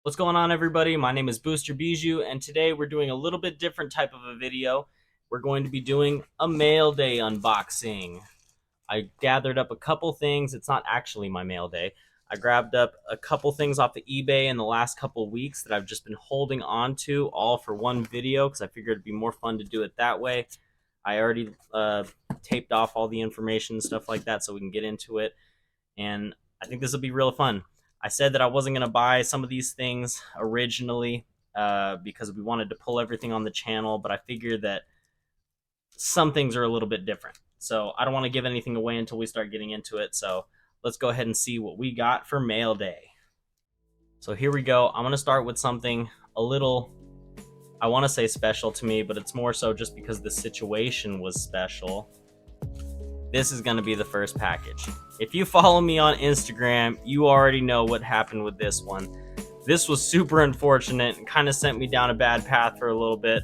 What's going on, everybody? My name is BoosterBijuu, and today we're doing a little bit different type of a video. We're going to be doing a mail day unboxing. I gathered up a couple things. It's not actually my mail day. I grabbed up a couple things off of eBay in the last couple weeks that I've just been holding on to all for one video because I figured it'd be more fun to do it that way. I already taped off all the information and stuff like that so we can get into it, and I think this will be real fun. I said that I wasn't going to buy some of these things originally because we wanted to pull everything on the channel, but I figured that some things are a little bit different. So I don't want to give anything away until we start getting into it. So let's go ahead and see what we got for mail day. So here we go. I'm going to start with something a little, I want to say special to me, but it's more so just because the situation was special. This is going to be the first package. If you follow me on Instagram, you already know what happened with this one. This was super unfortunate and kind of sent me down a bad path for a little bit.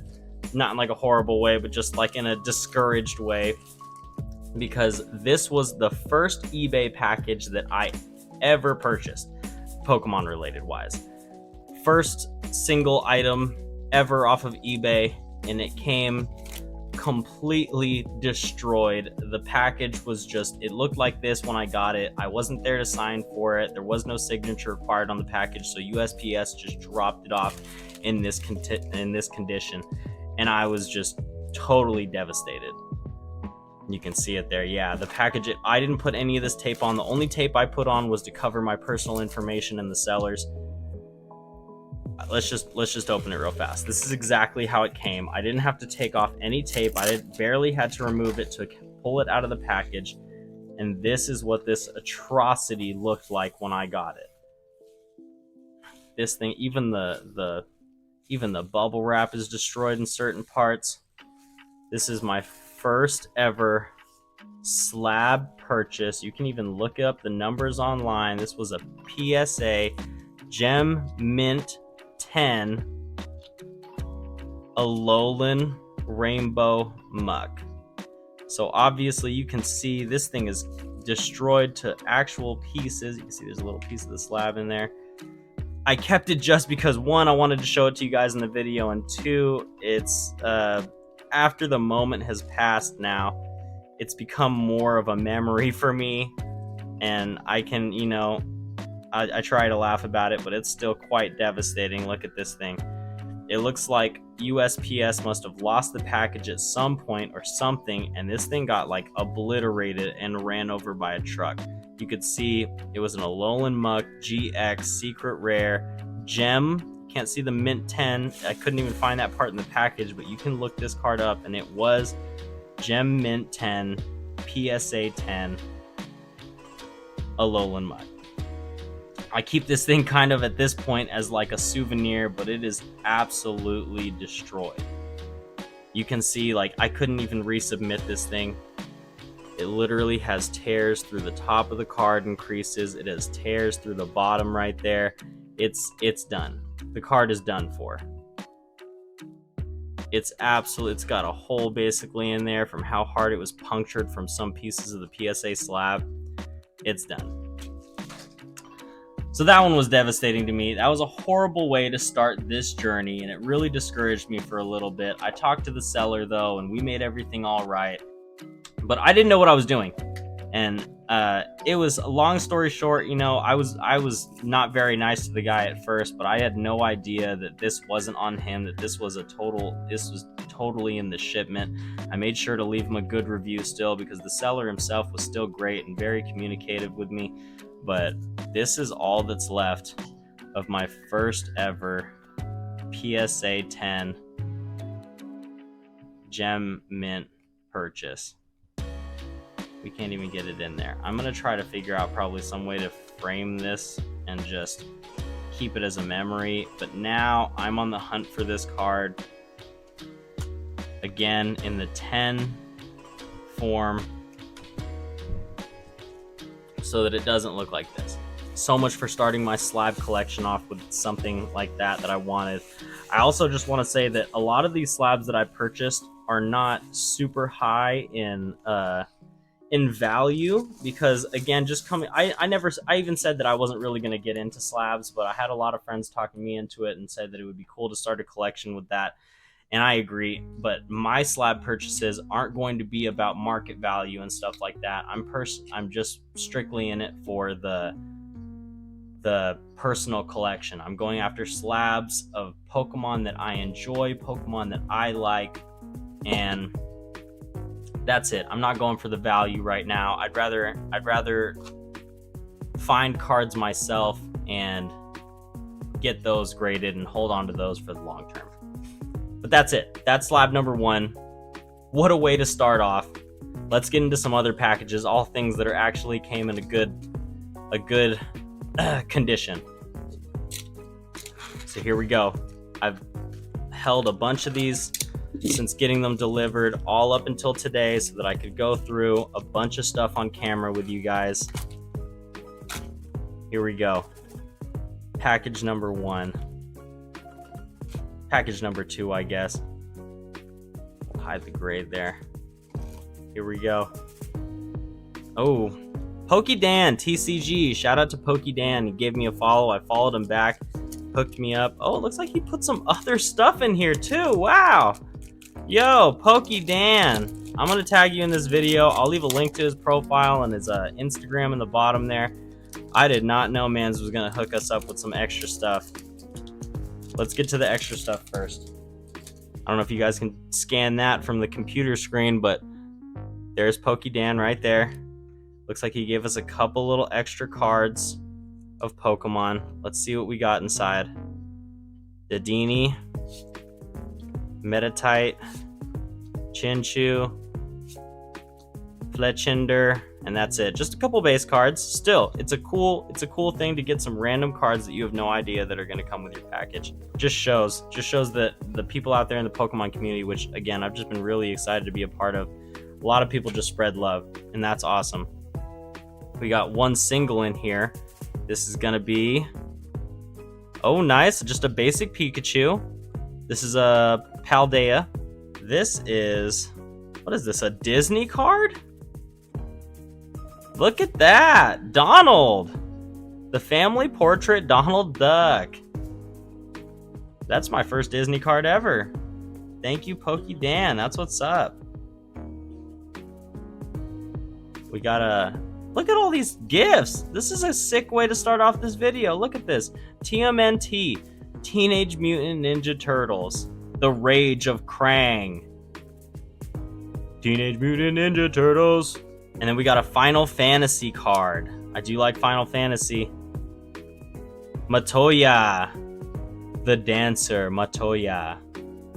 Not in like a horrible way, but just like in a discouraged way. Because this was the first eBay package that I ever purchased, Pokemon related wise. First single item ever off of eBay, and it came completely destroyed. The package was just, it looked like this when I got it. I wasn't there to sign for it. There was no signature required on the package, so USPS just dropped it off in this condition, and I was just totally devastated. You can see it there. Yeah, the package, I didn't put any of this tape on. The only tape I put on was to cover my personal information and the sellers. Let's just open it real fast. This is exactly how it came. I didn't have to take off any tape. I barely had to remove it to pull it out of the package. And this is what this atrocity looked like when I got it. This thing, even the bubble wrap is destroyed in certain parts. This is my first ever slab purchase. You can even look up the numbers online. This was a PSA Gem Mint 10 Alolan Rainbow Muck. So obviously you can see this thing is destroyed to actual pieces. You can see there's a little piece of the slab in there. I kept it just because, one, I wanted to show it to you guys in the video, and two, it's after the moment has passed now, it's become more of a memory for me, and I can, you know, I try to laugh about it, but it's still quite devastating. Look at this thing. It looks like USPS must have lost the package at some point or something, and this thing got like obliterated and ran over by a truck. You could see it was an Alolan Muck GX Secret Rare Gem. Can't see the Mint 10. I couldn't even find that part in the package, but you can look this card up, and it was Gem Mint 10 PSA 10 Alolan Muck. I keep this thing kind of at this point as like a souvenir, but it is absolutely destroyed. You can see, like, I couldn't even resubmit this thing. It literally has tears through the top of the card and creases. It has tears through the bottom right there. It's done. The card is done for. It's got a hole basically in there from how hard it was punctured from some pieces of the PSA slab. It's done. So that one was devastating to me. That was a horrible way to start this journey, and it really discouraged me for a little bit. I talked to the seller though, and we made everything all right. But I didn't know what I was doing. And it was, long story short, you know, I was not very nice to the guy at first, but I had no idea that this wasn't on him, that this was totally in the shipment. I made sure to leave him a good review still, because the seller himself was still great and very communicative with me. But this is all that's left of my first ever PSA 10 Gem Mint purchase. We can't even get it in there. I'm going to try to figure out probably some way to frame this and just keep it as a memory. But now I'm on the hunt for this card again in the 10 form, so that it doesn't look like this. So much for starting my slab collection off with something like that I wanted. I also just want to say that a lot of these slabs that I purchased are not super high in in value, because again, just coming, I even said that I wasn't really going to get into slabs, but I had a lot of friends talking me into it and said that it would be cool to start a collection with that. And I agree, but my slab purchases aren't going to be about market value and stuff like that. I'm just strictly in it for the personal collection. I'm going after slabs of Pokemon that I enjoy, Pokemon that I like, and that's it. I'm not going for the value right now. I'd rather find cards myself and get those graded and hold on to those for the long term. But that's it. That's slab number 1. What a way to start off. Let's get into some other packages, all things that are actually came in a good condition. So here we go. I've held a bunch of these since getting them delivered all up until today so that I could go through a bunch of stuff on camera with you guys. Here we go. Package number 1. Package number 2, I guess. We'll hide the grade there. Here we go. Oh, PokeDan TCG. Shout out to PokeDan. He gave me a follow. I followed him back. Hooked me up. Oh, it looks like he put some other stuff in here too. Wow. Yo, PokeDan. I'm going to tag you in this video. I'll leave a link to his profile and his Instagram in the bottom there. I did not know Mans was going to hook us up with some extra stuff. Let's get to the extra stuff first. I don't know if you guys can scan that from the computer screen, but there's PokeDan right there. Looks like he gave us a couple little extra cards of Pokemon. Let's see what we got inside. Dedenne, Meditite, Chinchou, Fletchinder, and that's it. Just a couple base cards. Still, it's a cool thing to get some random cards that you have no idea that are going to come with your package. Just shows that the people out there in the Pokemon community, which again I've just been really excited to be a part of, a lot of people just spread love, and that's awesome. We got one single in here. This is gonna be, oh nice, just a basic Pikachu. This is a Paldea. This is, what is this, a Disney card? Look at that, Donald. The family portrait Donald Duck. That's my first Disney card ever. Thank you, PokeDan, that's what's up. We got a, look at all these gifts. This is a sick way to start off this video. Look at this. TMNT, Teenage Mutant Ninja Turtles, The Rage of Krang, Teenage Mutant Ninja Turtles. And then we got a Final Fantasy card. I do like Final Fantasy. Matoya, the dancer, Matoya.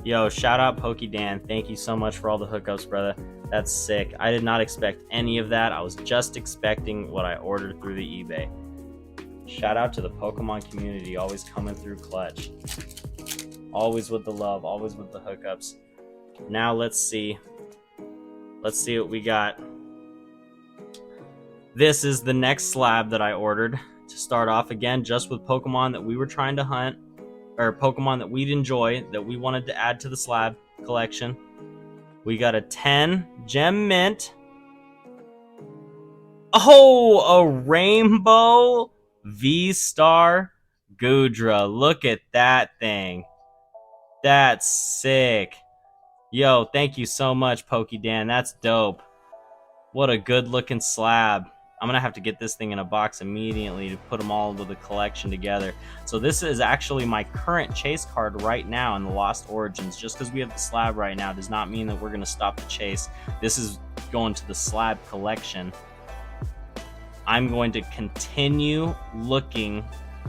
Yo, shout out PokeDan. Thank you so much for all the hookups, brother. That's sick. I did not expect any of that. I was just expecting what I ordered through the eBay. Shout out to the Pokemon community, always coming through clutch. Always with the love, always with the hookups. Now let's see. Let's see what we got. This is the next slab that I ordered to start off, again, just with Pokemon that we were trying to hunt, or Pokemon that we'd enjoy, that we wanted to add to the slab collection. We got a 10 Gem Mint. Oh, a Rainbow V-Star Goodra. Look at that thing. That's sick. Yo, thank you so much, PokeDan. That's dope. What a good looking slab. I'm going to have to get this thing in a box immediately to put them all into the collection together. So this is actually my current chase card right now in the Lost Origins. Just because we have the slab right now does not mean that we're going to stop the chase. This is going to the slab collection. I'm going to continue looking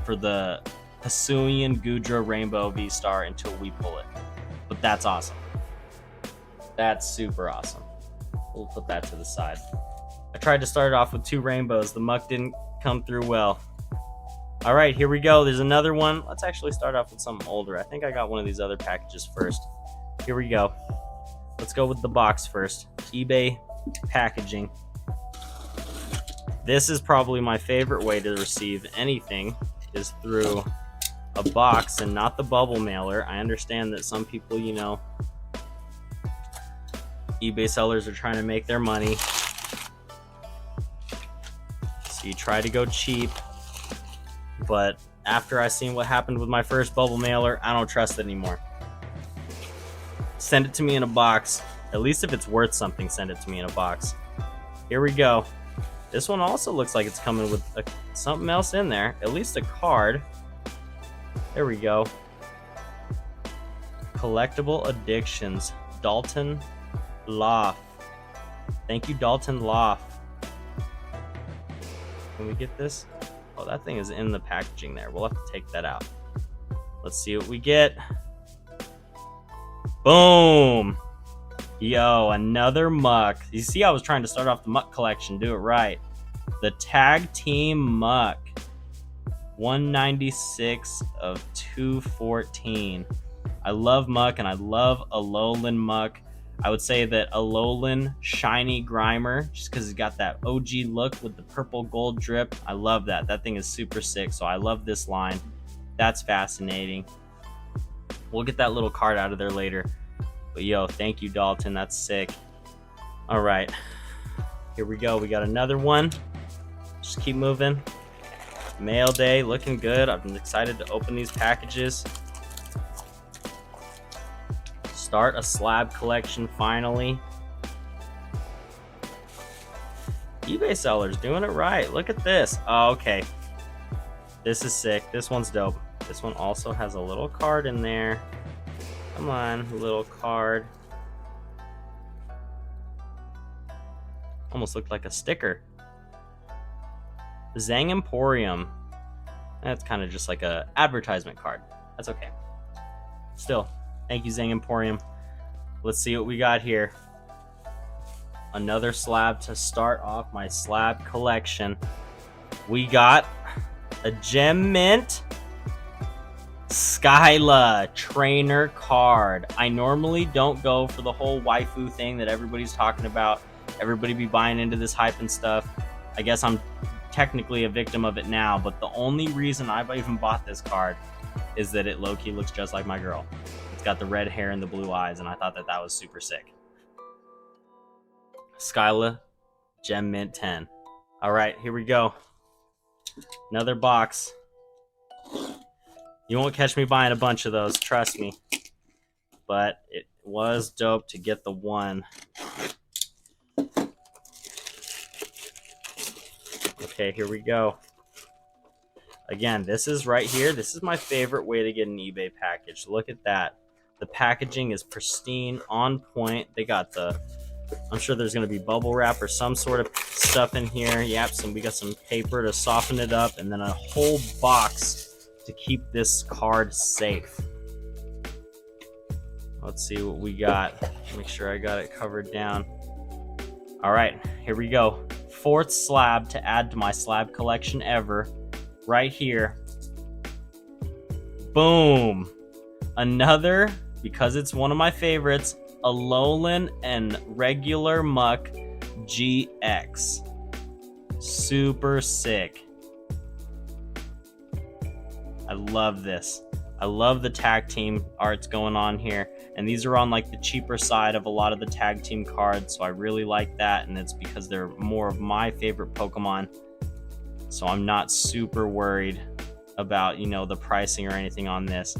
for the Hisuian Goodra Rainbow V-Star until we pull it. But that's awesome. That's super awesome. We'll put that to the side. I tried to start it off with 2 rainbows. The muck didn't come through well. All right, here we go. There's another one. Let's actually start off with something older. I think I got one of these other packages first. Here we go. Let's go with the box first. eBay packaging. This is probably my favorite way to receive anything, is through a box and not the bubble mailer. I understand that some people, you know, eBay sellers are trying to make their money. maybe try to go cheap, but after I seen what happened with my first bubble mailer, I don't trust it anymore. Send it to me in a box. At least if it's worth something, send it to me in a box. Here we go. This one also looks like it's coming with something else in there. At least a card. There we go. Collectible Addictions. Dalton Loff. Thank you, Dalton Loff. Can we get this? Oh, that thing is in the packaging there. We'll have to take that out. Let's see what we get. Boom! Yo, another Muck. You see, I was trying to start off the Muck collection. Do it right. The Tag Team Muck. 196 of 214. I love Muck, and I love Alolan Muck. I would say that Alolan Shiny Grimer, just because it's got that OG look with the purple gold drip. I love that. That thing is super sick, so I love this line. That's fascinating. We'll get that little card out of there later. But yo, thank you, Dalton. That's sick. All right. Here we go. We got another one. Just keep moving. Mail day looking good. I'm excited to open these packages. Start a slab collection finally. eBay sellers doing it right. Look at this. Oh, okay. This is sick. This one's dope. This one also has a little card in there. Come on, little card. Almost looked like a sticker. Zang Emporium. That's kind of just like a advertisement card. That's okay. Still, thank you, Zang Emporium. Let's see what we got here. Another slab to start off my slab collection. We got a Gem Mint Skyla trainer card. I normally don't go for the whole waifu thing that everybody's talking about. Everybody be buying into this hype and stuff. I guess I'm technically a victim of it now, but the only reason I've even bought this card is that it low-key looks just like my girl. It's got the red hair and the blue eyes, and I thought that that was super sick. Skyla Gem Mint 10. All right, here we go. Another box. You won't catch me buying a bunch of those, trust me. But it was dope to get the one. Okay, here we go. Again, this is right here. This is my favorite way to get an eBay package. Look at that. The packaging is pristine, on point. They got the... I'm sure there's going to be bubble wrap or some sort of stuff in here. Yep, we got some paper to soften it up, and then a whole box to keep this card safe. Let's see what we got. Make sure I got it covered down. All right, here we go. Fourth slab to add to my slab collection ever. Right here. Boom. Another, because it's one of my favorites, Alolan and regular Muck GX. Super sick. I love this. I love the tag team arts going on here, and these are on like the cheaper side of a lot of the tag team cards, so I really like that, and it's because they're more of my favorite Pokemon, so I'm not super worried about, you know, the pricing or anything on this.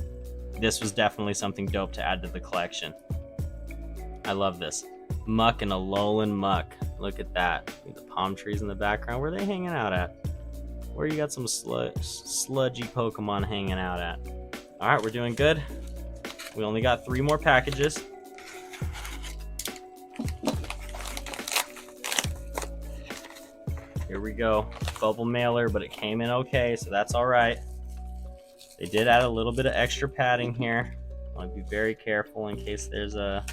This was definitely something dope to add to the collection. I love this. Muck and Alolan Muck. Look at that. The palm trees in the background. Where are they hanging out at? Where you got some sludgy Pokemon hanging out at? All right, we're doing good. We only got 3 more packages. Here we go. Bubble mailer, but it came in okay, so that's all right. They did add a little bit of extra padding here. I want to be very careful in case there's a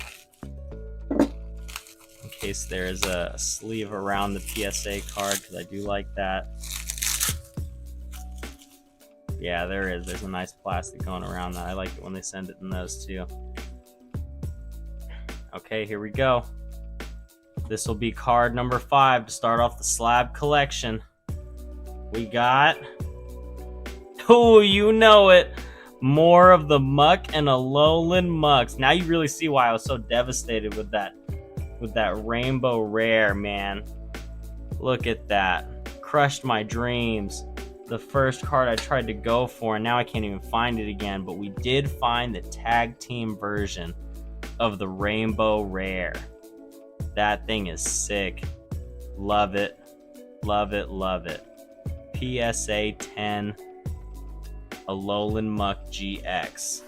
sleeve around the PSA card, because I do like that. Yeah, there is. There's a nice plastic going around that. I like it when they send it in those too. Okay, here we go. This will be card number 5 to start off the slab collection. We got... Oh, you know it! More of the Muck and Alolan Mucks. Now you really see why I was so devastated with that rainbow rare, man. Look at that. crushed my dreams. The first card I tried to go for, and now I can't even find it again, but we did find the tag team version of the Rainbow Rare. That thing is sick. Love it. Love it, love it. PSA 10 Alolan Muck GX.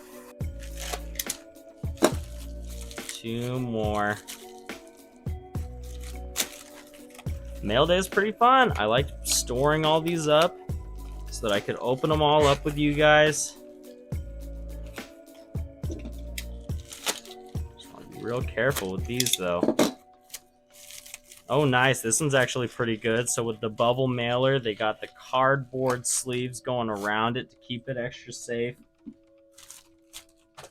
2 more. Mail day is pretty fun. I like storing all these up so that I could open them all up with you guys. Just want to be real careful with these though. Oh, nice. This one's actually pretty good. So with the bubble mailer, they got the cardboard sleeves going around it to keep it extra safe.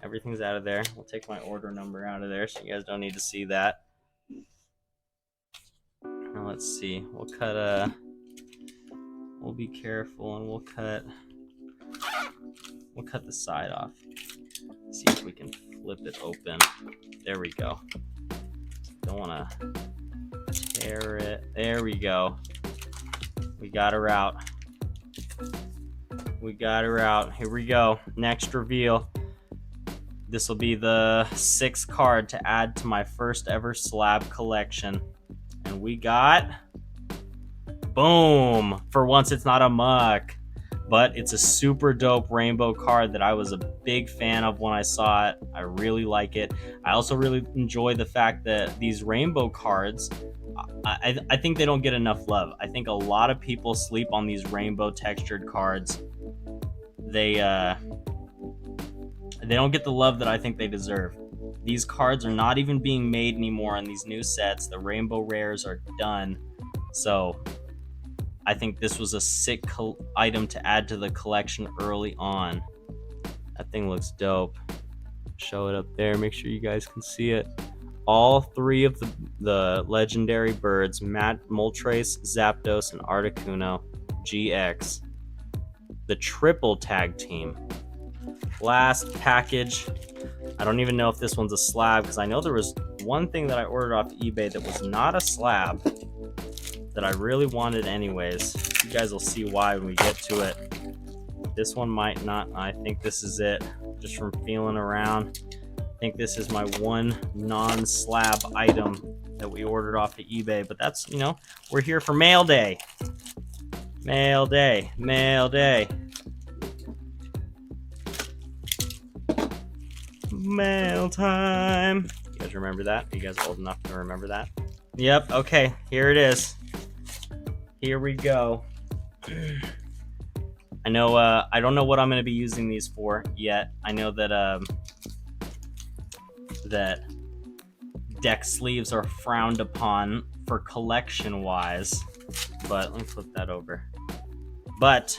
Everything's out of there. We'll take my order number out of there so you guys don't need to see that. Now let's see. We'll cut we'll be careful and we'll cut the side off. See if we can flip it open. There we go. Don't want to tear it. There we go. We got her out. We got her out. Here we go. Next reveal. This will be the 6th card to add to my first ever slab collection. And we got... boom! For once it's not a muck. But it's a super dope rainbow card that I was a big fan of when I saw it. I really like it. I also really enjoy the fact that these rainbow cards, I think they don't get enough love. I think a lot of people sleep on these rainbow textured cards. They don't get the love that I think they deserve. These cards are not even being made anymore in these new sets. The rainbow rares are done. So I think this was a sick item to add to the collection early on. That thing looks dope. Show it up there. Make sure you guys can see it. All 3 of the legendary birds, Moltres, Zapdos, and Articuno GX. The triple tag team. Last package. I don't even know if this one's a slab because I know there was one thing that I ordered off eBay that was not a slab that I really wanted anyways. You guys will see why when we get to it. This one might not. I think this is it. Just from feeling around. I think this is my one non-slab item that we ordered off of eBay. But that's, you know, we're here for mail day. Mail day. Mail day. Mail time. You guys remember that? Are you guys old enough to remember that? Yep. Okay. Here it is. Here we go. I know. I don't know what I'm going to be using these for yet. I know that that deck sleeves are frowned upon for collection-wise. But let me flip that over. But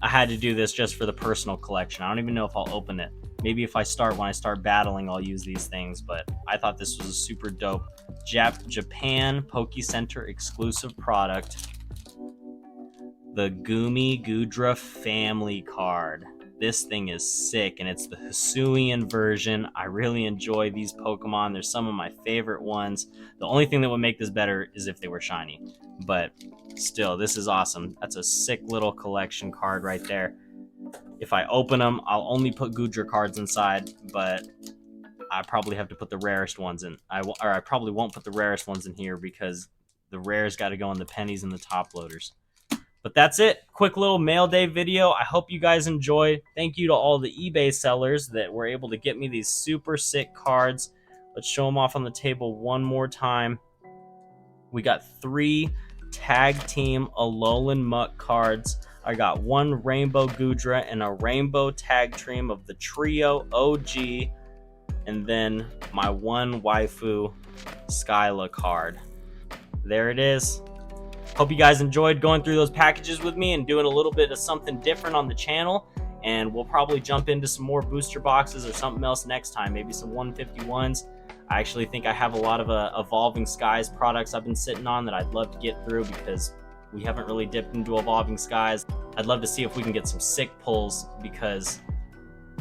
I had to do this just for the personal collection. I don't even know if I'll open it. Maybe if when I start battling, I'll use these things. But I thought this was a super dope Japan Poke Center exclusive product. The Gumi Gudra family card. This thing is sick, and it's the Hisuian version. I really enjoy these Pokemon. They're some of my favorite ones. The only thing that would make this better is if they were shiny. But still, this is awesome. That's a sick little collection card right there. If I open them, I'll only put Gudra cards inside, but I probably have to put the rarest ones in. I probably won't put the rarest ones in here because the rares got to go in the pennies and the top loaders. But that's it. Quick little mail day video. I hope you guys enjoyed. Thank you to all the eBay sellers that were able to get me these super sick cards. Let's show them off on the table one more time. We got 3 tag team Alolan Muck cards. I got 1 Rainbow Gudra and a Rainbow tag team of the Trio OG. And then my 1 Waifu Skyla card. There it is. Hope you guys enjoyed going through those packages with me and doing a little bit of something different on the channel. And we'll probably jump into some more booster boxes or something else next time. Maybe some 151s. I actually think I have a lot of Evolving Skies products I've been sitting on that I'd love to get through because we haven't really dipped into Evolving Skies. I'd love to see if we can get some sick pulls because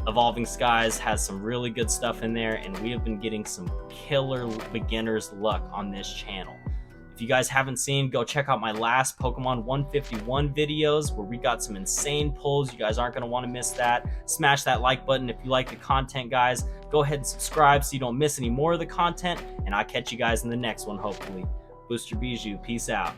Evolving Skies has some really good stuff in there, and we have been getting some killer beginner's luck on this channel. If you guys haven't seen, go check out my last Pokemon 151 videos where we got some insane pulls. You guys aren't going to want to miss that. Smash that like button if you like the content, guys. Go ahead and subscribe so you don't miss any more of the content, and I'll catch you guys in the next one, hopefully. BoosterBijuu, peace out.